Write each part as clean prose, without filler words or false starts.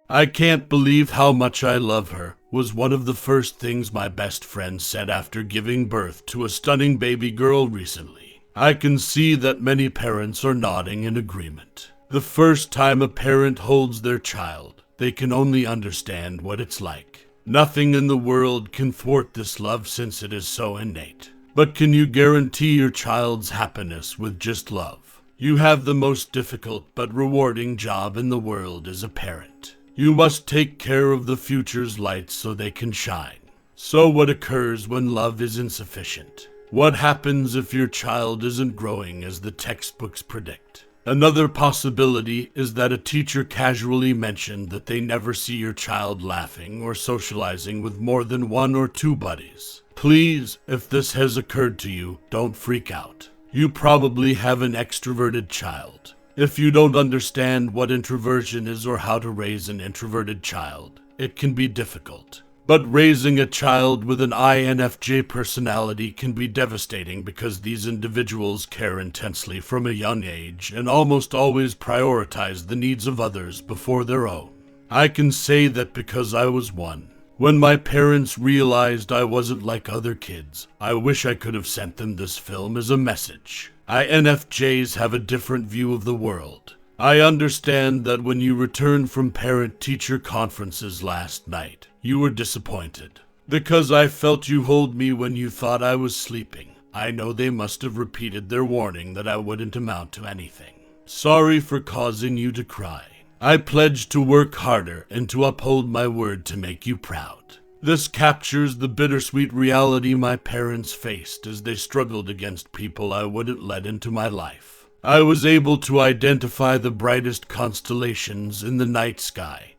"I can't believe how much I love her," was one of the first things my best friend said after giving birth to a stunning baby girl recently. I can see that many parents are nodding in agreement. The first time a parent holds their child, they can only understand what it's like. Nothing in the world can thwart this love since it is so innate. But can you guarantee your child's happiness with just love? You have the most difficult but rewarding job in the world as a parent. You must take care of the future's lights so they can shine. So what occurs when love is insufficient? What happens if your child isn't growing as the textbooks predict? Another possibility is that a teacher casually mentioned that they never see your child laughing or socializing with more than one or two buddies. Please, if this has occurred to you, don't freak out. You probably have an extroverted child. If you don't understand what introversion is or how to raise an introverted child, it can be difficult. But raising a child with an INFJ personality can be devastating because these individuals care intensely from a young age and almost always prioritize the needs of others before their own. I can say that because I was one. When my parents realized I wasn't like other kids, I wish I could have sent them this film as a message. INFJs have a different view of the world. I understand that when you returned from parent-teacher conferences last night, you were disappointed. Because I felt you hold me when you thought I was sleeping. I know they must have repeated their warning that I wouldn't amount to anything. Sorry for causing you to cry. I pledge to work harder and to uphold my word to make you proud. This captures the bittersweet reality my parents faced as they struggled against people I wouldn't let into my life. I was able to identify the brightest constellations in the night sky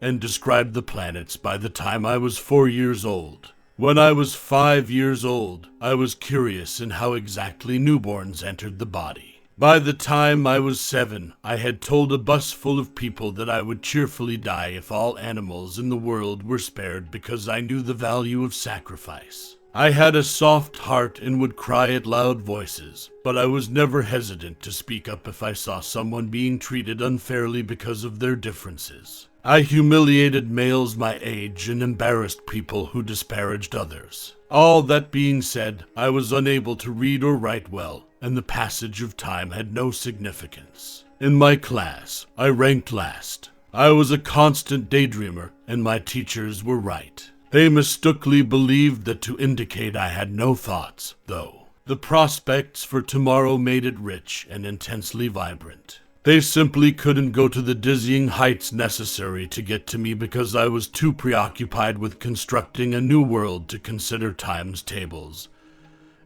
and describe the planets by the time I was 4 years old. When I was 5 years old, I was curious in how exactly newborns entered the body. By the time I was 7, I had told a bus full of people that I would cheerfully die if all animals in the world were spared because I knew the value of sacrifice. I had a soft heart and would cry at loud voices, but I was never hesitant to speak up if I saw someone being treated unfairly because of their differences. I humiliated males my age and embarrassed people who disparaged others. All that being said, I was unable to read or write well, and the passage of time had no significance. In my class, I ranked last. I was a constant daydreamer, and my teachers were right. They mistakenly believed that to indicate I had no thoughts, though. The prospects for tomorrow made it rich and intensely vibrant. They simply couldn't go to the dizzying heights necessary to get to me because I was too preoccupied with constructing a new world to consider times tables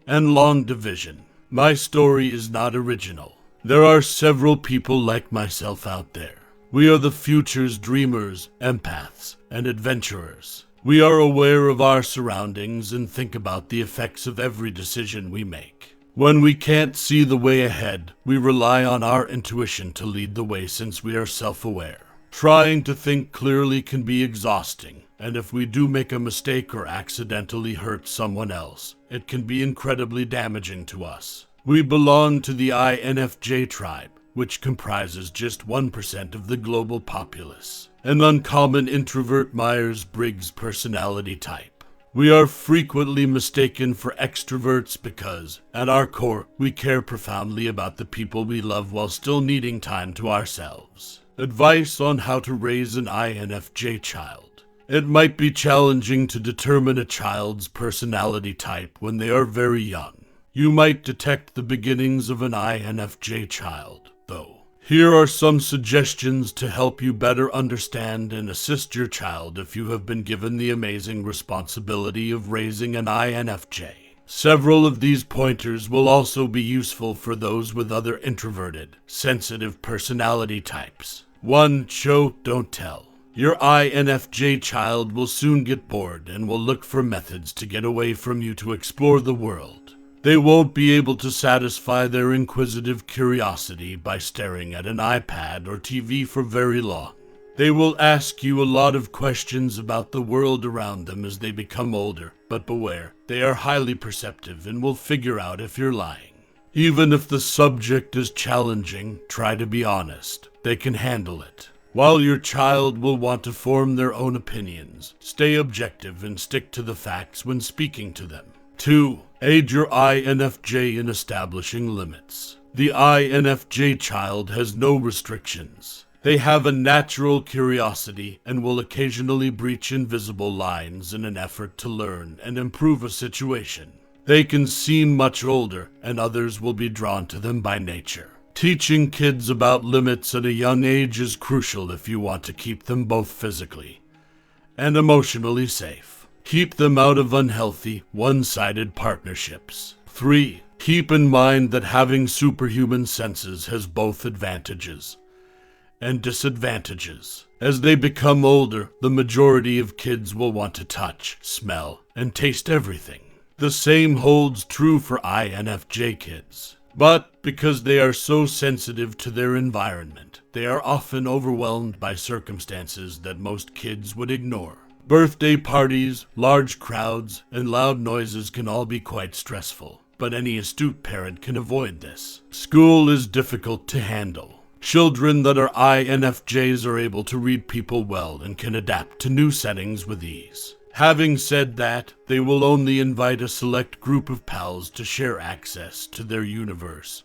and long division. My story is not original. There are several people like myself out there. We are the future's dreamers, empaths, and adventurers. We are aware of our surroundings and think about the effects of every decision we make. When we can't see the way ahead, we rely on our intuition to lead the way since we are self-aware. Trying to think clearly can be exhausting, and if we do make a mistake or accidentally hurt someone else, it can be incredibly damaging to us. We belong to the INFJ tribe, which comprises just 1% of the global populace. An uncommon introvert Myers-Briggs personality type. We are frequently mistaken for extroverts because, at our core, we care profoundly about the people we love while still needing time to ourselves. Advice on how to raise an INFJ child. It might be challenging to determine a child's personality type when they are very young. You might detect the beginnings of an INFJ child, though. Here are some suggestions to help you better understand and assist your child if you have been given the amazing responsibility of raising an INFJ. Several of these pointers will also be useful for those with other introverted, sensitive personality types. 1. Show, don't tell. Your INFJ child will soon get bored and will look for methods to get away from you to explore the world. They won't be able to satisfy their inquisitive curiosity by staring at an iPad or TV for very long. They will ask you a lot of questions about the world around them as they become older, but beware, they are highly perceptive and will figure out if you're lying. Even if the subject is challenging, try to be honest. They can handle it. While your child will want to form their own opinions, stay objective and stick to the facts when speaking to them. 2. Aid your INFJ in establishing limits. The INFJ child has no restrictions. They have a natural curiosity and will occasionally breach invisible lines in an effort to learn and improve a situation. They can seem much older, and others will be drawn to them by nature. Teaching kids about limits at a young age is crucial if you want to keep them both physically and emotionally safe. Keep them out of unhealthy, one-sided partnerships. 3. Keep in mind that having superhuman senses has both advantages and disadvantages. As they become older, the majority of kids will want to touch, smell, and taste everything. The same holds true for INFJ kids. But because they are so sensitive to their environment, they are often overwhelmed by circumstances that most kids would ignore. Birthday parties, large crowds, and loud noises can all be quite stressful, but any astute parent can avoid this. School is difficult to handle. Children that are INFJs are able to read people well and can adapt to new settings with ease. Having said that, they will only invite a select group of pals to share access to their universe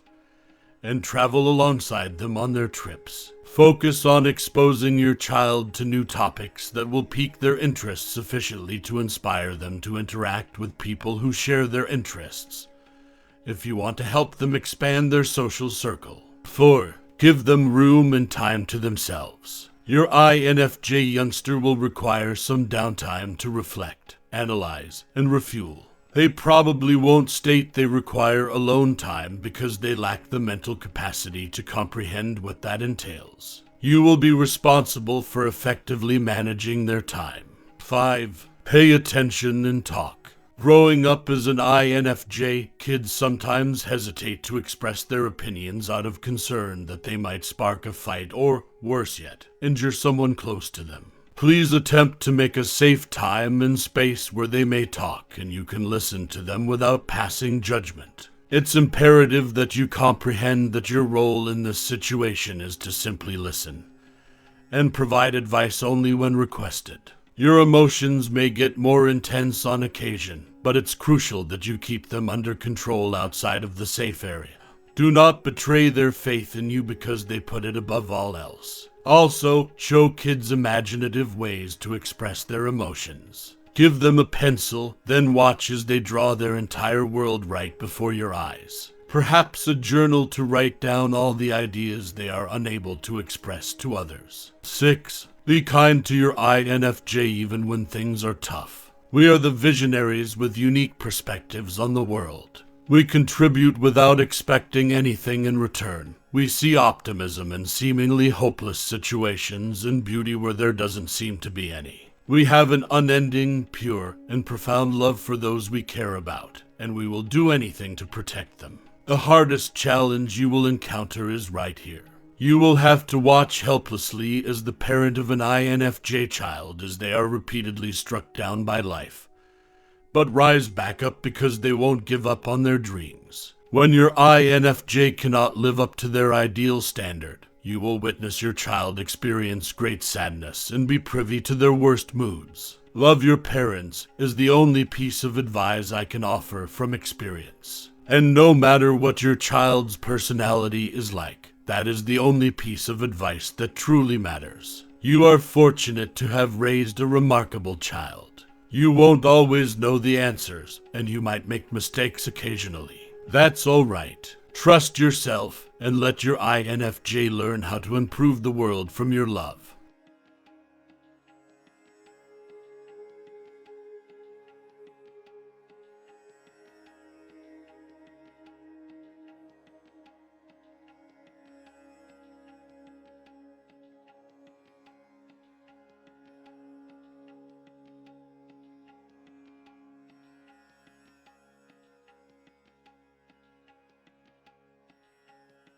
and travel alongside them on their trips. Focus on exposing your child to new topics that will pique their interest sufficiently to inspire them to interact with people who share their interests, if you want to help them expand their social circle. 4. Give them room and time to themselves. Your INFJ youngster will require some downtime to reflect, analyze, and refuel. They probably won't state they require alone time because they lack the mental capacity to comprehend what that entails. You will be responsible for effectively managing their time. 5. Pay attention and talk. Growing up as an INFJ, kids sometimes hesitate to express their opinions out of concern that they might spark a fight or, worse yet, injure someone close to them. Please attempt to make a safe time and space where they may talk and you can listen to them without passing judgment. It's imperative that you comprehend that your role in this situation is to simply listen and provide advice only when requested. Your emotions may get more intense on occasion, but it's crucial that you keep them under control outside of the safe area. Do not betray their faith in you because they put it above all else. Also, show kids imaginative ways to express their emotions. Give them a pencil, then watch as they draw their entire world right before your eyes. Perhaps a journal to write down all the ideas they are unable to express to others. 6. Be kind to your INFJ even when things are tough. We are the visionaries with unique perspectives on the world. We contribute without expecting anything in return. We see optimism in seemingly hopeless situations and beauty where there doesn't seem to be any. We have an unending, pure, and profound love for those we care about, and we will do anything to protect them. The hardest challenge you will encounter is right here. You will have to watch helplessly as the parent of an INFJ child as they are repeatedly struck down by life, but rise back up because they won't give up on their dreams. When your INFJ cannot live up to their ideal standard, you will witness your child experience great sadness and be privy to their worst moods. Love your parents is the only piece of advice I can offer from experience. And no matter what your child's personality is like, that is the only piece of advice that truly matters. You are fortunate to have raised a remarkable child. You won't always know the answers, and you might make mistakes occasionally. That's all right. Trust yourself and let your INFJ learn how to improve the world from your love.